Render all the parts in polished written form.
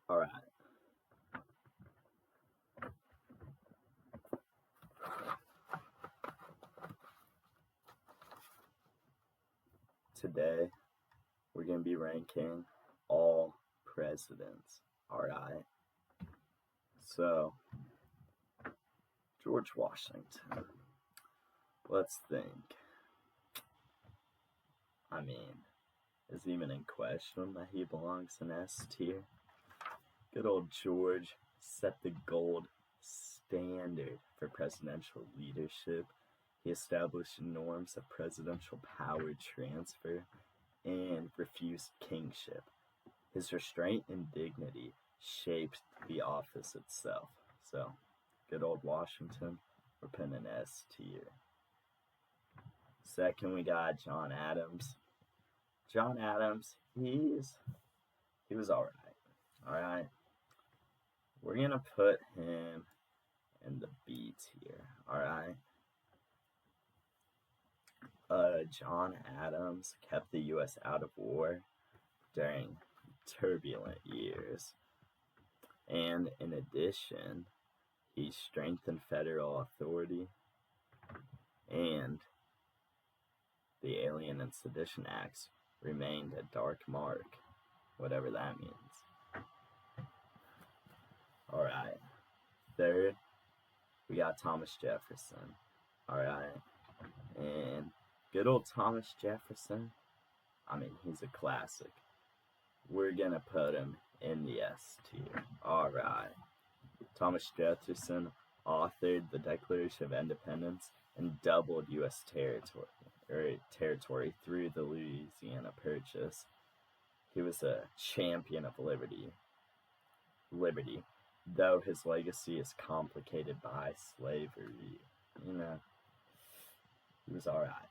All right. Today, we're going to be ranking all presidents. All right. So, George Washington. Let's think. I mean, is it even in question that he belongs in S tier? Good old George set the gold standard for presidential leadership. He established norms of presidential power transfer and refused kingship. His restraint and dignity shaped the office itself. So, good old Washington, we're putting an S tier. Second, we got John Adams. John Adams, he was all right. We're gonna put him in the B tier. All right. John Adams kept the U.S. out of war during turbulent years, and in addition, he strengthened federal authority, and the Alien and Sedition Acts remained a dark mark, whatever that means. All right. Third, we got Thomas Jefferson. All right. And good old Thomas Jefferson, I mean, he's a classic. We're going to put him in the S tier. All right. Thomas Jefferson authored the Declaration of Independence and doubled U.S. territory through the Louisiana Purchase. He was a champion of liberty, though his legacy is complicated by slavery. He was all right.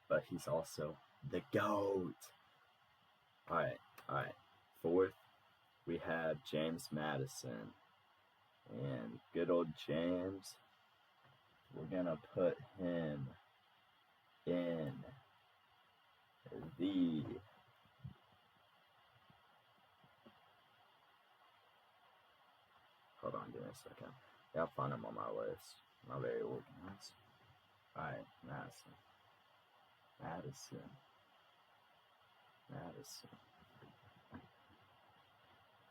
But he's also the GOAT. All right. Fourth, we have James Madison. And good old James, we're going to put him in the hold on, give me a second. I'll find him on my list. Not very organized. Alright, Madison.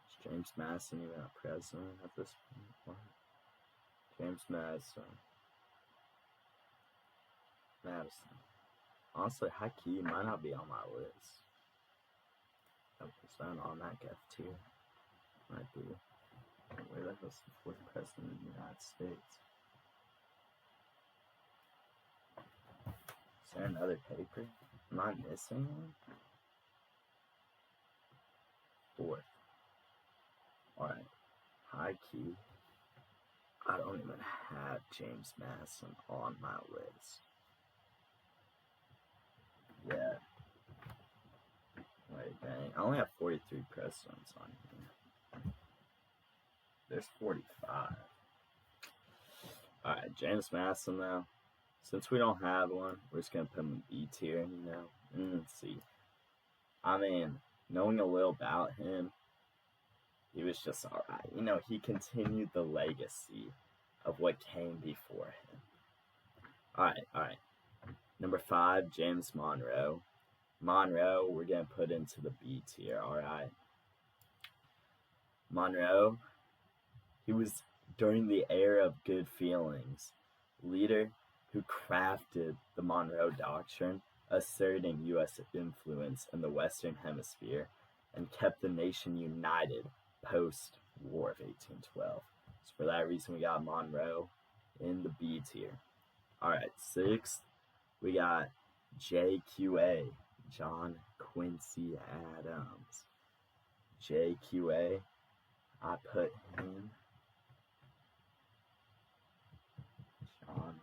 Is James Madison even a president at this point? James Madison. Honestly, high-key might not be on my list. Is that on that F tier? Might be. Wait, that was the fourth president of the United States. Is there another paper? Am I missing one? Fourth. Alright. High key. I don't even have James Madison on my list. Yeah. Wait, dang. I only have 43 presidents on here. There's 45. Alright, James Madison though. Since we don't have one, we're just gonna put him in B tier, Let's see. I mean, knowing a little about him, he was just alright. He continued the legacy of what came before him. Alright. Number 5, James Monroe. Monroe, we're gonna put into the B tier, alright. Monroe, he was during the era of good feelings, leader who crafted the Monroe Doctrine, asserting U.S. influence in the Western Hemisphere, and kept the nation united post-War of 1812. So for that reason, we got Monroe in the B tier. Alright, 6th, we got JQA, John Quincy Adams. JQA, I put him, John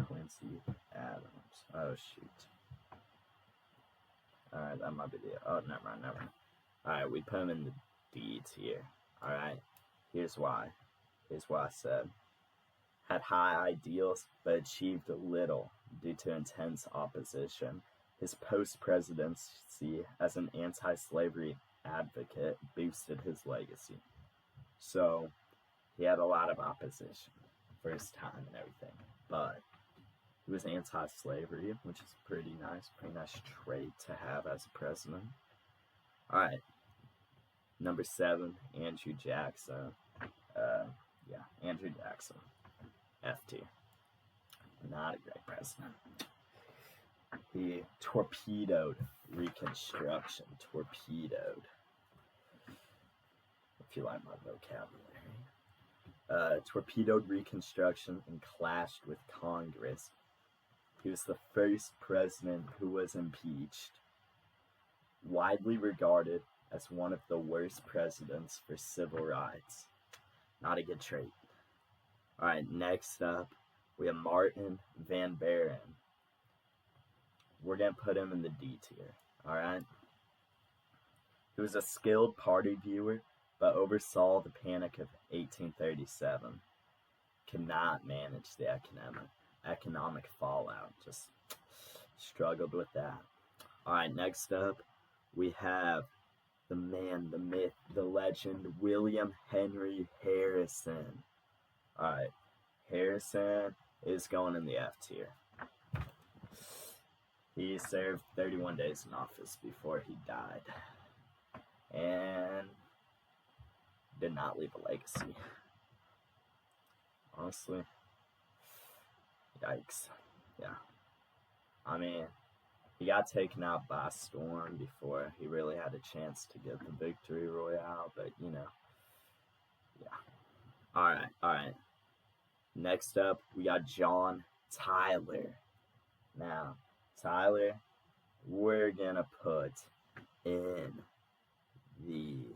Quincy Adams. Oh, shoot. Alright, that might be the... Oh, never mind. Alright, we put him in the D tier. Alright, here's why. Here's what I said. Had high ideals, but achieved little due to intense opposition His post-presidency as an anti-slavery advocate boosted his legacy. So he had a lot of opposition for his time and everything, but he was anti-slavery, which is pretty nice trait to have as a president. All right, number 7, Andrew Jackson. Andrew Jackson, F tier. Not a great president. He torpedoed Reconstruction. Torpedoed. If you like my vocabulary. Torpedoed Reconstruction and clashed with Congress. He was the first president who was impeached. Widely regarded as one of the worst presidents for civil rights. Not a good trait. Alright, next up, we have Martin Van Buren. We're going to put him in the D tier. Alright? He was a skilled party viewer, but oversaw the Panic of 1837. Could not manage the economic fallout. Just struggled with that. Alright, next up, we have the man, the myth, the legend, William Henry Harrison. Alright, Harrison is going in the F tier. He served 31 days in office before he died. And did not leave a legacy. Honestly. Yikes. Yeah. I mean, he got taken out by storm before he really had a chance to get the victory royale, but you know. Yeah. Alright. Next up, we got John Tyler. Now, Tyler, we're gonna put in the...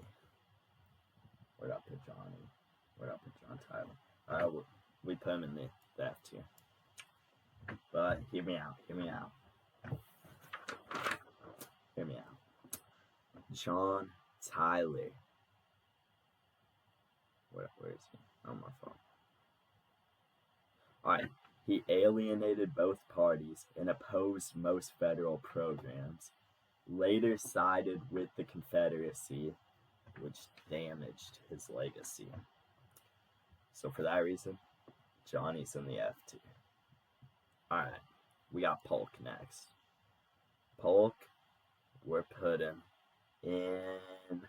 Where'd I put Johnny? Where'd I put John Tyler? We put him in the F tier. But hear me out. John Tyler. Where is he? On my phone. Alright. He alienated both parties and opposed most federal programs. Later sided with the Confederacy, which damaged his legacy. So for that reason, Johnny's in the F tier. Alright, we got Polk next. Polk, we're putting in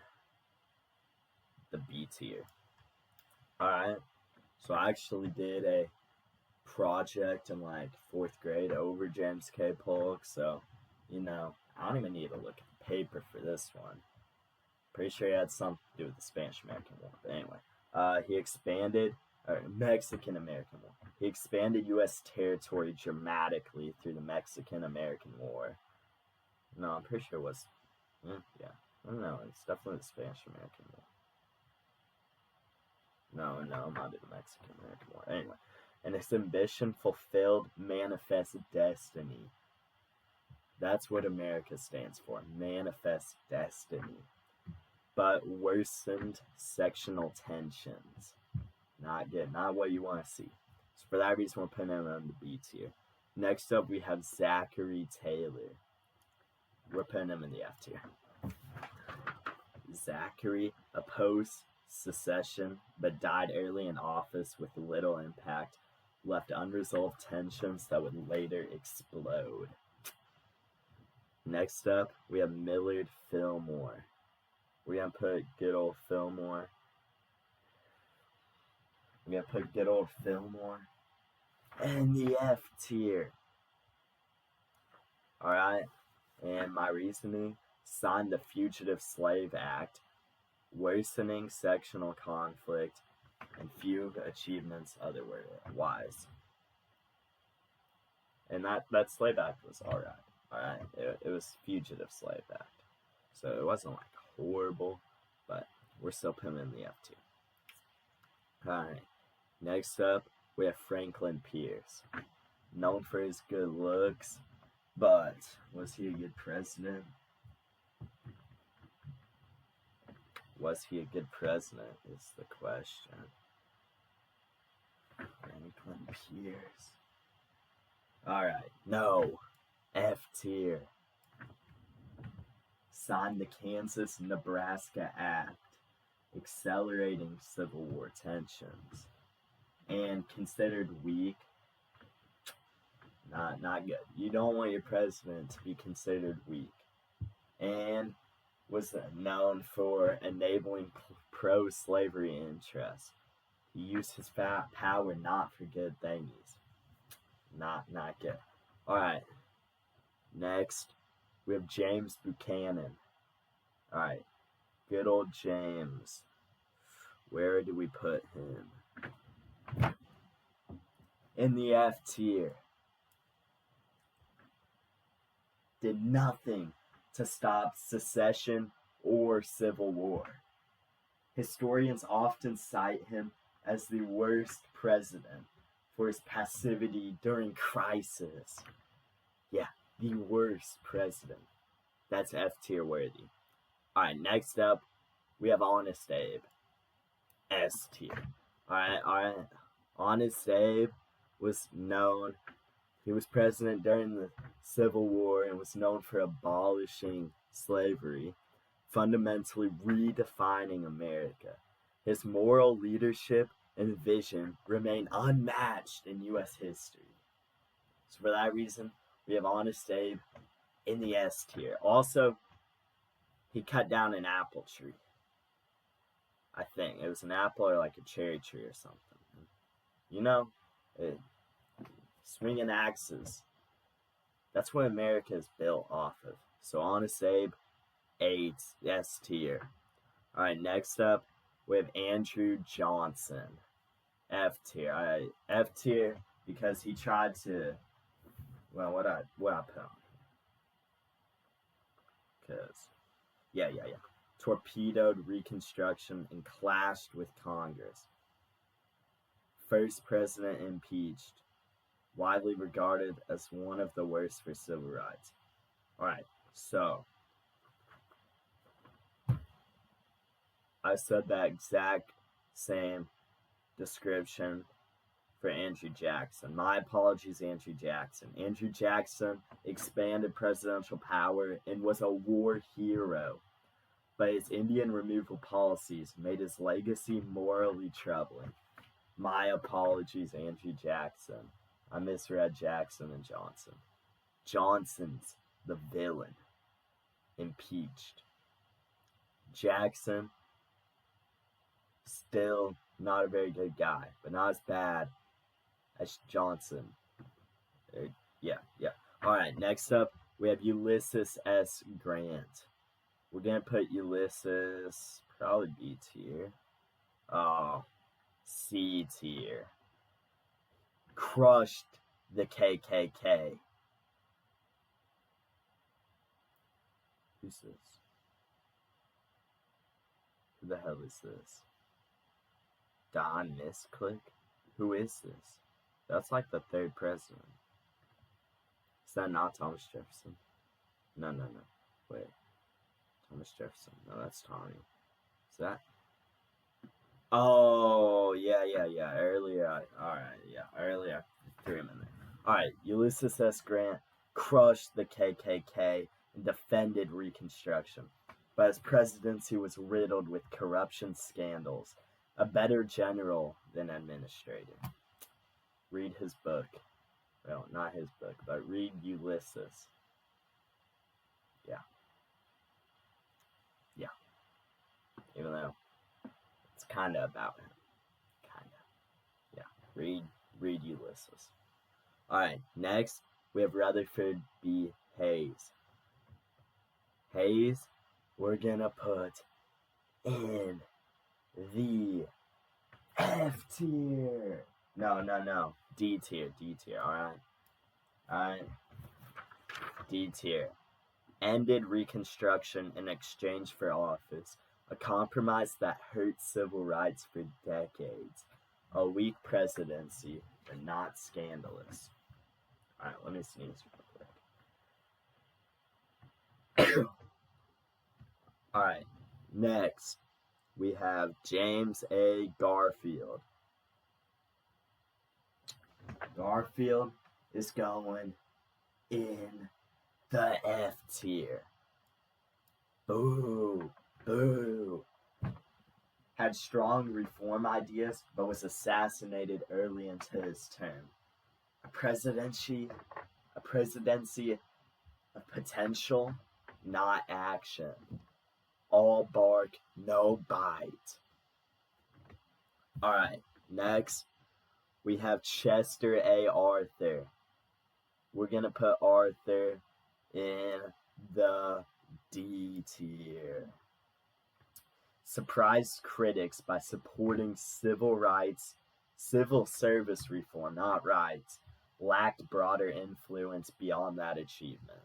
the B tier. Alright, so I actually did a project in like 4th grade over James K. Polk, so, you know, I don't even need to look at the paper for this one. Pretty sure he had something to do with the Spanish-American War, but anyway. He expanded, Mexican-American War. He expanded U.S. territory dramatically through the Mexican-American War. No, I'm pretty sure it was, yeah. I don't know, it's definitely the Spanish-American War. No, it might be the Mexican-American War. Anyway, and his ambition fulfilled manifest destiny. That's what America stands for, manifest destiny. But worsened sectional tensions. Not good, not what you want to see. So for that reason, we're putting him on the B tier. Next up, we have Zachary Taylor. We're putting him in the F tier. Zachary opposed secession, but died early in office with little impact, left unresolved tensions that would later explode. Next up, we have Millard Fillmore. We're going to put good old Fillmore. in the F tier. Alright? And my reasoning, signed the Fugitive Slave Act, worsening sectional conflict, and few achievements otherwise. And that Slave Act was alright. It was Fugitive Slave Act. So it wasn't like horrible, but we're still putting him in the F tier. Alright, next up, we have Franklin Pierce. Known for his good looks, but was he a good president? Was he a good president is the question. Franklin Pierce. Alright, no. F tier. signed the Kansas-Nebraska Act, accelerating Civil War tensions. And considered weak, not good. You don't want your president to be considered weak. And was known for enabling pro-slavery interests. He used his power not for good things. Not good. Alright. Next, we have James Buchanan. Alright. Good old James. Where do we put him? In the F tier. Did nothing to stop secession or civil war. Historians often cite him as the worst president for his passivity during crisis. Yeah, the worst president. That's F tier worthy. Alright, next up, we have Honest Abe. S tier. Alright. Honest Abe was known, he was president during the Civil War and was known for abolishing slavery, fundamentally redefining America. His moral leadership and vision remain unmatched in U.S. history. So for that reason, we have Honest Abe in the S tier. Also, he cut down an apple tree. I think it was an apple or like a cherry tree or something. You know, swinging axes. That's what America is built off of. So Honest Abe, S tier. Alright, next up, we have Andrew Johnson. F tier. Alright, F tier because he tried to, well, what I put on here? Because, yeah. Torpedoed Reconstruction and clashed with Congress. First president impeached. Widely regarded as one of the worst for civil rights. Alright, so I said that exact same description for Andrew Jackson. My apologies, Andrew Jackson. Andrew Jackson expanded presidential power and was a war hero, but his Indian removal policies made his legacy morally troubling. My apologies, Andrew Jackson. I misread Jackson and Johnson. Johnson's the villain. Impeached. Jackson, still not a very good guy, but not as bad as Johnson. Yeah. Alright, next up, we have Ulysses S. Grant. We're gonna put Ulysses, probably B tier. C tier. Crushed the KKK. Who's this? Who the hell is this? Don Misclick? Who is this? That's like the third president. Is that not Thomas Jefferson? No. Wait. Thomas Jefferson. No, that's Tommy. Is that? Oh, yeah. Earlier, I threw him in there. Alright, Ulysses S. Grant crushed the KKK and defended Reconstruction. But his presidency was riddled with corruption scandals. A better general than administrator. Read his book. Well, not his book, but read Ulysses. Yeah. Even though it's kind of about him. Yeah. Read Ulysses. Alright, next we have Rutherford B. Hayes. Hayes, we're gonna put in the F tier. No. D tier. Alright. D tier. Ended Reconstruction in exchange for office. A compromise that hurt civil rights for decades. A weak presidency, but not scandalous. Alright, let me sneeze real quick. Alright, next we have James A. Garfield. Garfield is going in the F tier. Boo, boo. Had strong reform ideas, but was assassinated early into his term. A presidency of potential, not action. All bark, no bite. Alright, next we have Chester A. Arthur. We're gonna put Arthur in the D tier. Surprised critics by supporting civil service reform, not rights, lacked broader influence beyond that achievement.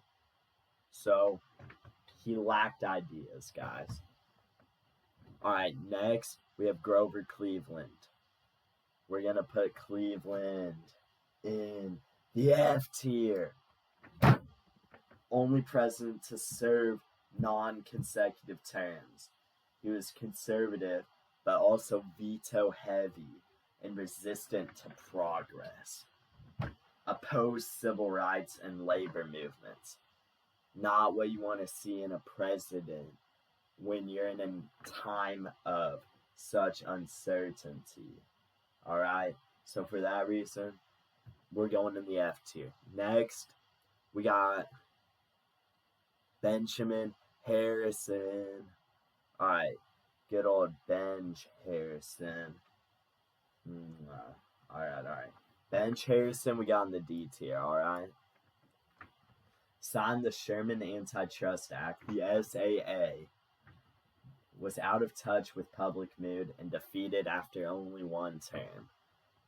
So, he lacked ideas, guys. Alright, next we have Grover Cleveland. We're gonna put Cleveland in the F tier. Only president to serve non-consecutive terms. He was conservative, but also veto heavy and resistant to progress. Opposed civil rights and labor movements. Not what you want to see in a president when you're in a time of such uncertainty. Alright, so for that reason, we're going in the F tier. Next, we got Benjamin Harrison. Alright, good old Benj Harrison. Alright. Benj Harrison, we got in the D tier, alright? Signed the Sherman Antitrust Act, the SAA. Was out of touch with public mood and defeated after only one term.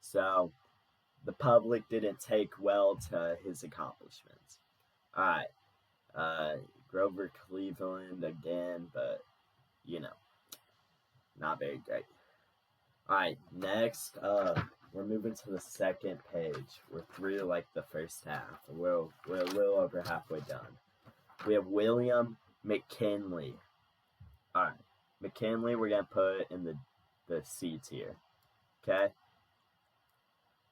So, the public didn't take well to his accomplishments. Alright, Grover Cleveland again, but, not very great. Alright, next, we're moving to the second page. We're through, the first half. We're a little over halfway done. We have William McKinley. Alright, McKinley we're going to put in the C tier. Okay?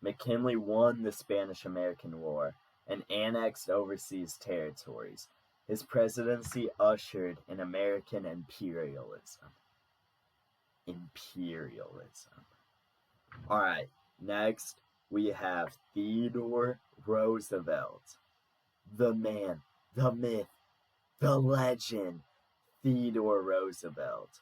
McKinley won the Spanish-American War and annexed overseas territories. His presidency ushered in American imperialism. Alright, next we have Theodore Roosevelt. The man, the myth, the legend, Theodore Roosevelt.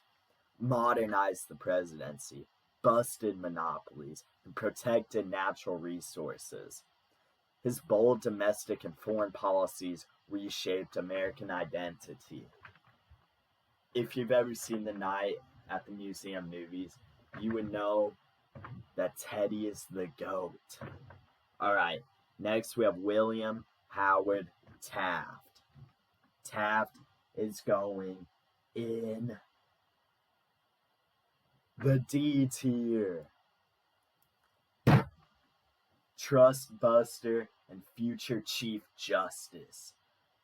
Modernized the presidency, busted monopolies, and protected natural resources. His bold domestic and foreign policies reshaped American identity. If you've ever seen The Night at the Museum movies, you would know that Teddy is the GOAT. Alright, next we have William Howard Taft. Taft is going in the D tier. Trust buster and future Chief Justice,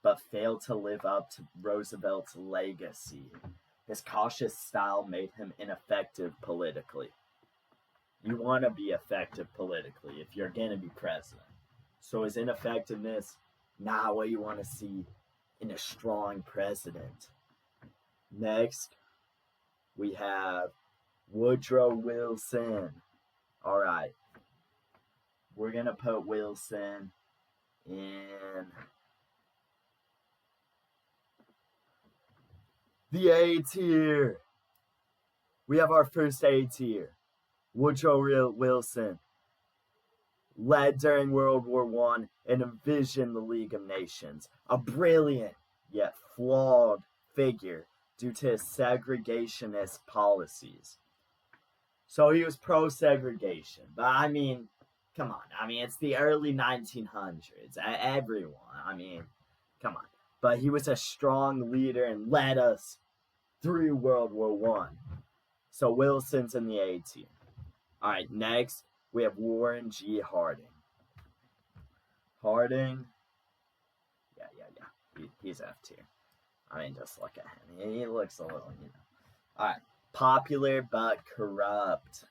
but failed to live up to Roosevelt's legacy. His cautious style made him ineffective politically. You want to be effective politically if you're going to be president. So his ineffectiveness, not what you want to see in a strong president. Next, we have Woodrow Wilson. Alright. We're going to put Wilson in the A tier. We have our first A tier. Woodrow Wilson led during World War I and envisioned the League of Nations, a brilliant yet flawed figure due to his segregationist policies. So he was pro-segregation, but come on. It's the early 1900s. Everyone, come on. But he was a strong leader and led us through World War I. So Wilson's in the A tier. Alright, next we have Warren G. Harding. Harding, he's F tier. Just look at him. He looks a little, Alright, popular but corrupt.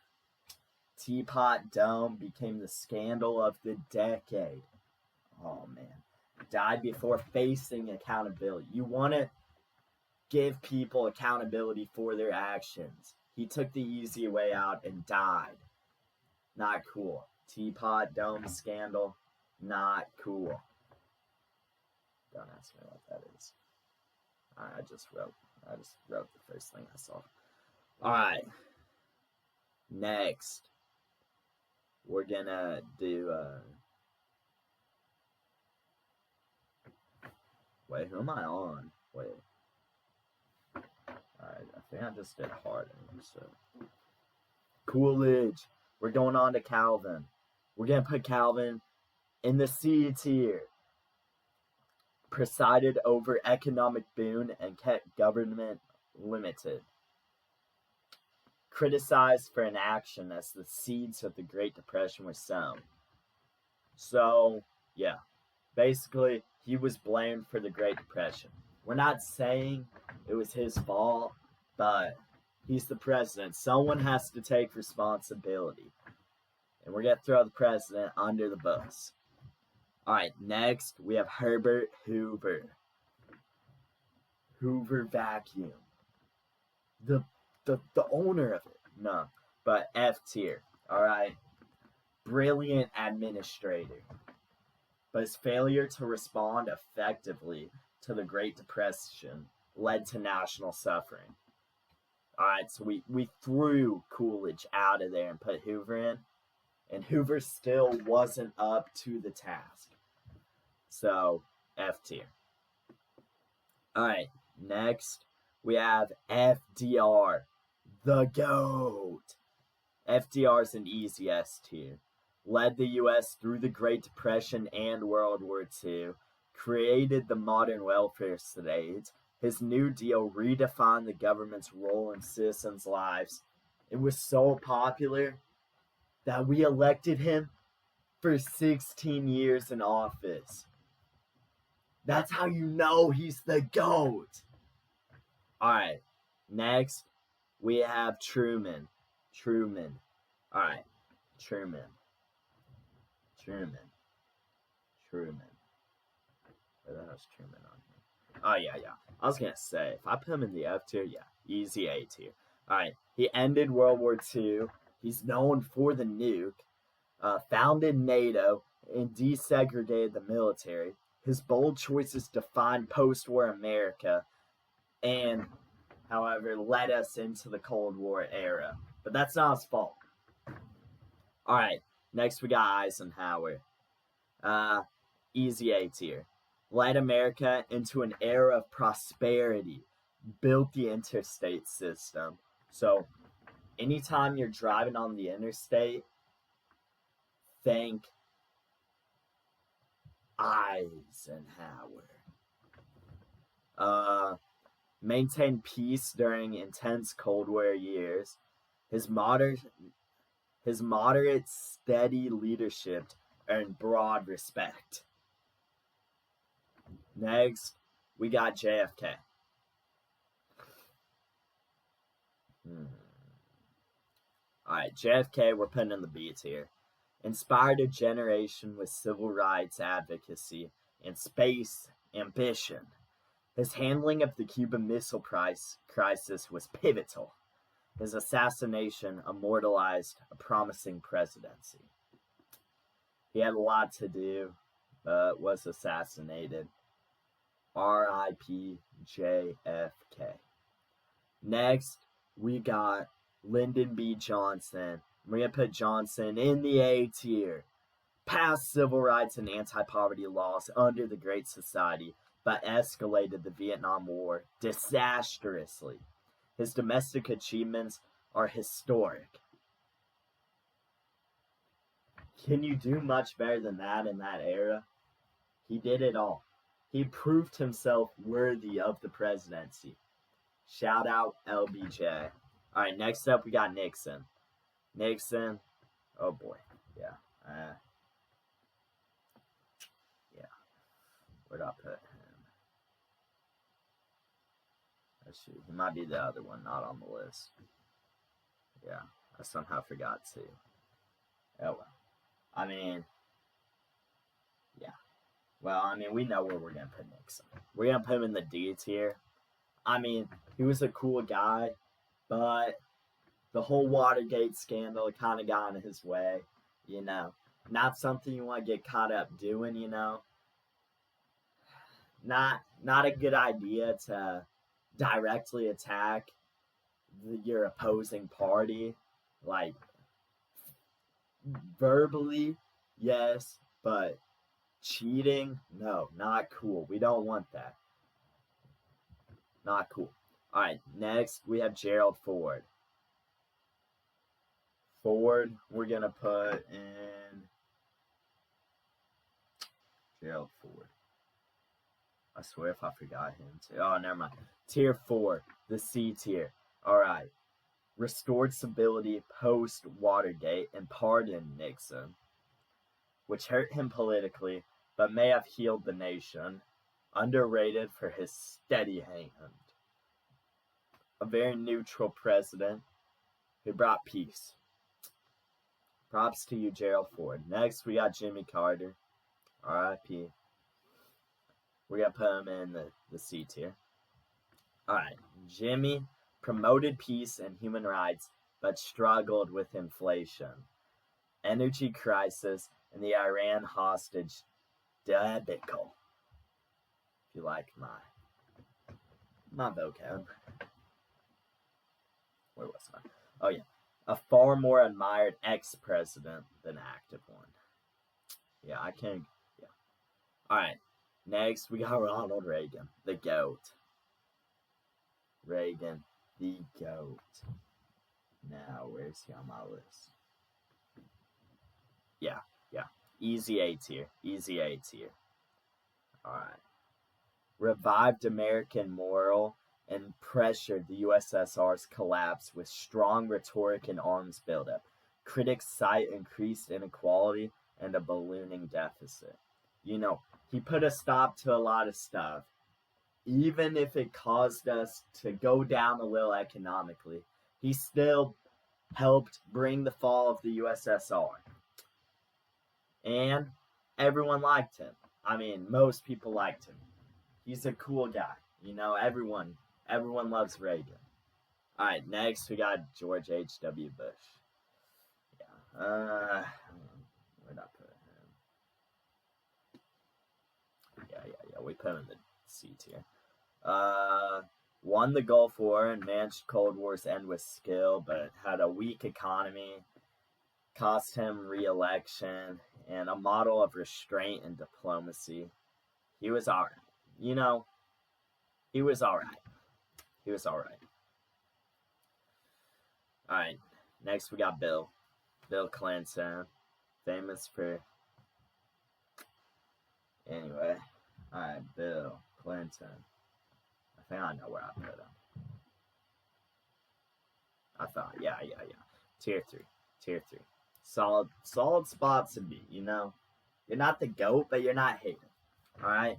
Teapot Dome became the scandal of the decade. Oh, man. Died before facing accountability. You want to give people accountability for their actions. He took the easy way out and died. Not cool. Teapot Dome scandal. Not cool. Don't ask me what that is. I just wrote the first thing I saw. Alright. Next. We're gonna do wait, who am I on? Wait. Alright, I think I just did Harding. So Coolidge. We're going on to Calvin. We're gonna put Calvin in the C tier. Presided over economic boom and kept government limited. Criticized for inaction as the seeds of the Great Depression were sown. So, yeah. Basically, he was blamed for the Great Depression. We're not saying it was his fault, but he's the president. Someone has to take responsibility. And we're going to throw the president under the bus. Alright, next we have Herbert Hoover. Hoover Vacuum. The owner of it. No, but F tier. Alright. Brilliant administrator. But his failure to respond effectively to the Great Depression led to national suffering. Alright, so we threw Coolidge out of there and put Hoover in. And Hoover still wasn't up to the task. So, F tier. Alright, next we have FDR, the GOAT. FDR is an easy S tier. Led the U.S. through the Great Depression and World War II. Created the modern welfare state. His New Deal redefined the government's role in citizens' lives. It was so popular that we elected him for 16 years in office. That's how you know he's the GOAT. Alright, next we have Truman. Alright, Truman. Where the hell's Truman on here? Oh, yeah. I was gonna say, if I put him in the F tier, yeah, easy A tier. Alright, he ended World War II. He's known for the nuke. Founded NATO and desegregated the military. His bold choices defined post-war America and, however, led us into the Cold War era. But that's not his fault. Alright, next we got Eisenhower. Easy A tier. Led America into an era of prosperity. Built the interstate system. So, anytime you're driving on the interstate, think Eisenhower. Maintained peace during intense Cold War years. His moderate, steady leadership earned broad respect. Next, we got JFK. Alright, JFK, we're putting in the B tier. Inspired a generation with civil rights advocacy and space ambition. His handling of the Cuban Missile Crisis was pivotal. His assassination immortalized a promising presidency. He had a lot to do, but was assassinated. R.I.P. JFK. Next, we got Lyndon B. Johnson. We're going to put Johnson in the A tier. Passed civil rights and anti-poverty laws under the Great Society, but escalated the Vietnam War disastrously. His domestic achievements are historic. Can you do much better than that in that era? He did it all. He proved himself worthy of the presidency. Shout out LBJ. Alright, next up we got Nixon. Nixon. Oh boy. Yeah. Where'd I put him? Let's see. He might be the other one, not on the list. Yeah. I somehow forgot to. Oh well. I mean, yeah. Well, I mean, we know where we're going to put Nixon. We're going to put him in the D tier. I mean, he was a cool guy, but the whole Watergate scandal kind of got in his way, you know. Not something you want to get caught up doing, you know. Not a good idea to directly attack your opposing party, like verbally, yes, but cheating, no, not cool. We don't want that. Not cool. All right, next we have Gerald Ford. Ford, we're gonna put in Gerald Ford. I swear if I forgot him too. Oh, never mind. Tier 4, the C tier. All right. Restored stability post Watergate and pardoned Nixon, which hurt him politically, but may have healed the nation. Underrated for his steady hand. A very neutral president who brought peace. Props to you, Gerald Ford. Next, we got Jimmy Carter. R.I.P. We're going to put him in the C tier. Alright, Jimmy promoted peace and human rights, but struggled with inflation, energy crisis, and the Iran hostage debacle. If you like my vocab. Where was I? Oh yeah. A far more admired ex-president than active one. Yeah, I can't. Yeah. Alright. Next, we got Ronald Reagan, the GOAT. Reagan, the GOAT. Now, where's he on my list? Yeah. Easy A tier. Alright. Revived American moral and pressured the USSR's collapse with strong rhetoric and arms buildup. Critics cite increased inequality and a ballooning deficit. You know, he put a stop to a lot of stuff, even if it caused us to go down a little economically. He still helped bring the fall of the USSR. And everyone liked him. I mean, most people liked him. He's a cool guy. You know, everyone loves Reagan. All right, next we got George H.W. Bush. Yeah. Where'd I put him? Yeah. We put him in the C tier. Won the Gulf War and managed Cold War's end with skill, but had a weak economy, cost him re-election, and a model of restraint and diplomacy. He was all right. You know, he was all right. All right, next we got Bill Clinton, famous for. Anyway, all right, Bill Clinton. I think I know where I put him. I thought, yeah. Tier 3. Solid spot to be, you know. You're not the GOAT, but you're not hated. Alright,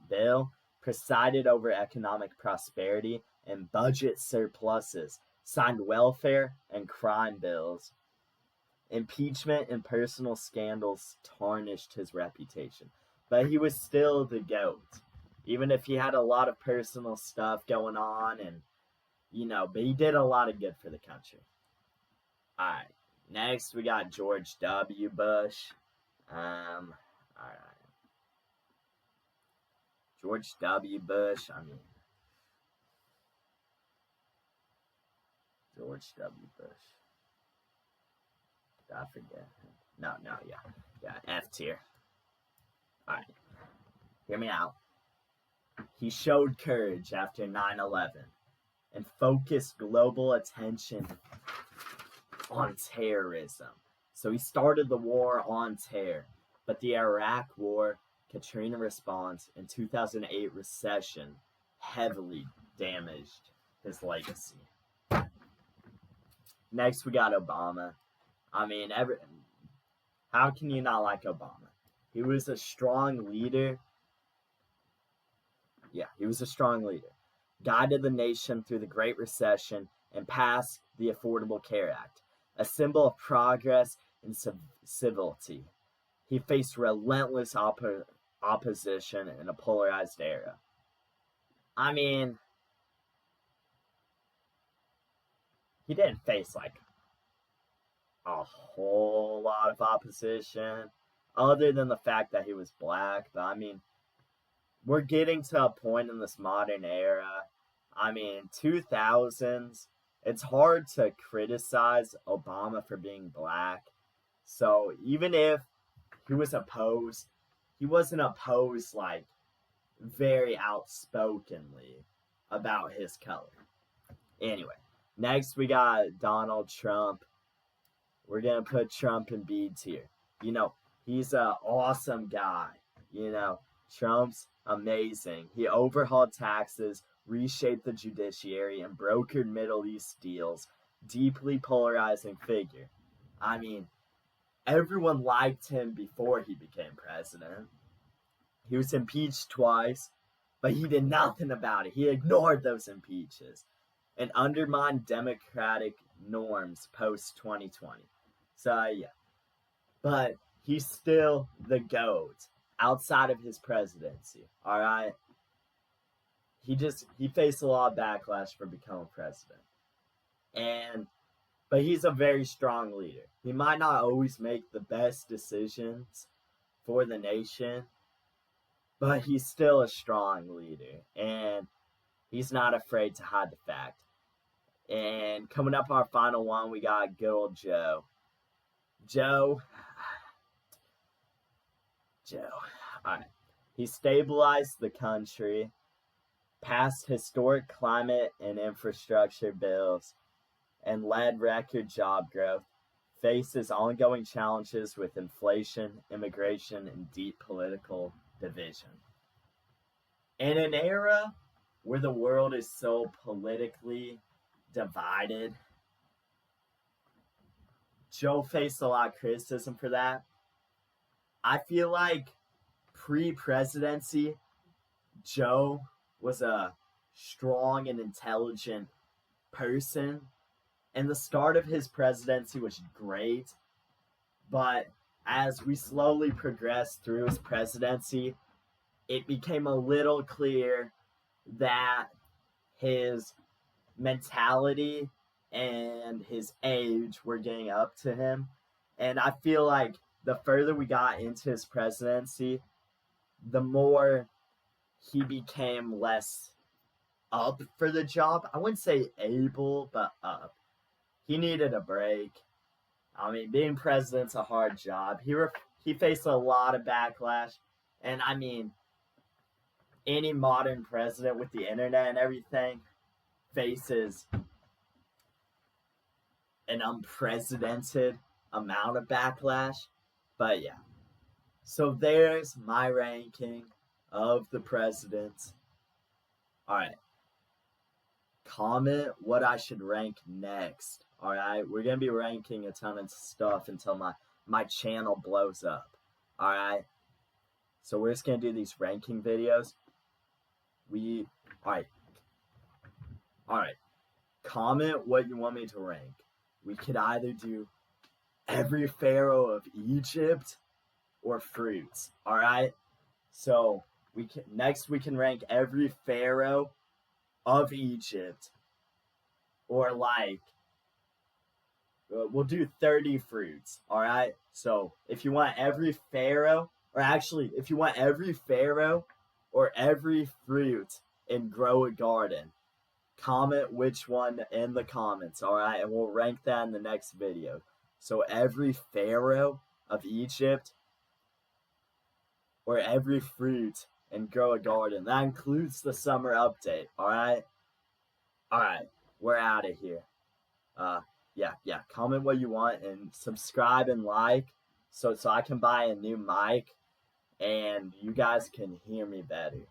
Bill presided over economic prosperity and budget surpluses, signed welfare and crime bills. Impeachment and personal scandals tarnished his reputation, but he was still the GOAT. Even if he had a lot of personal stuff going on, and but he did a lot of good for the country. Alright, next we got George W. Bush. Alright. George W. Bush, George W. Bush. Did I forget? No, yeah, F tier. Alright, hear me out. He showed courage after 9/11 and focused global attention on terrorism. So he started the war on terror, but the Iraq War, Katrina response, and 2008 recession heavily damaged his legacy. Next, we got Obama. How can you not like Obama? He was a strong leader. Yeah, he was a strong leader. Guided the nation through the Great Recession and passed the Affordable Care Act, a symbol of progress and civility. He faced relentless opposition in a polarized era. he didn't face like a whole lot of opposition other than the fact that he was black. But I mean, we're getting to a point in this modern era. I mean, 2000s, it's hard to criticize Obama for being black. So even if he was opposed, he wasn't opposed like very outspokenly about his color. Anyway, next we got Donald Trump. We're going to put Trump in B tier. You know, he's an awesome guy. You know, Trump's amazing. He overhauled taxes, reshaped the judiciary, and brokered Middle East deals. Deeply polarizing figure. I mean, everyone liked him before he became president. He was impeached twice, but he did nothing about it. He ignored those impeaches and undermined democratic norms post 2020. So, yeah. But he's still the GOAT outside of his presidency. All right. He faced a lot of backlash for becoming president. But he's a very strong leader. He might not always make the best decisions for the nation, but he's still a strong leader, and he's not afraid to hide the fact. And coming up our final one, we got good old Joe. Joe. All right. He stabilized the country, passed historic climate and infrastructure bills, and led record job growth, faces ongoing challenges with inflation, immigration, and deep political division. In an era where the world is so politically divided, Joe faced a lot of criticism for that. I feel like pre-presidency, Joe was a strong and intelligent person, and the start of his presidency was great, but as we slowly progressed through his presidency, it became a little clear that his mentality and his age were getting up to him. And I feel like the further we got into his presidency, the more he became less up for the job. I wouldn't say able, but up. He needed a break. I mean, being president's a hard job. He faced a lot of backlash. And I mean, any modern president with the internet and everything faces an unprecedented amount of backlash. But yeah. So there's my ranking of the presidents. Alright. Comment what I should rank next. Alright. We're going to be ranking a ton of stuff until my channel blows up. Alright. So we're just going to do these ranking videos. Alright. Comment what you want me to rank. We could either do every pharaoh of Egypt or fruits. Alright? So we can rank every pharaoh of Egypt, or like we'll do 30 fruits. Alright? So if you want every pharaoh, or actually if you want every pharaoh or every fruit and grow a garden, comment which one in the comments. Alright? And we'll rank that in the next video. So every pharaoh of Egypt or every fruit and grow a garden. That includes the summer update. Alright? Alright. We're out of here. Yeah. Comment what you want and subscribe and like so I can buy a new mic and you guys can hear me better.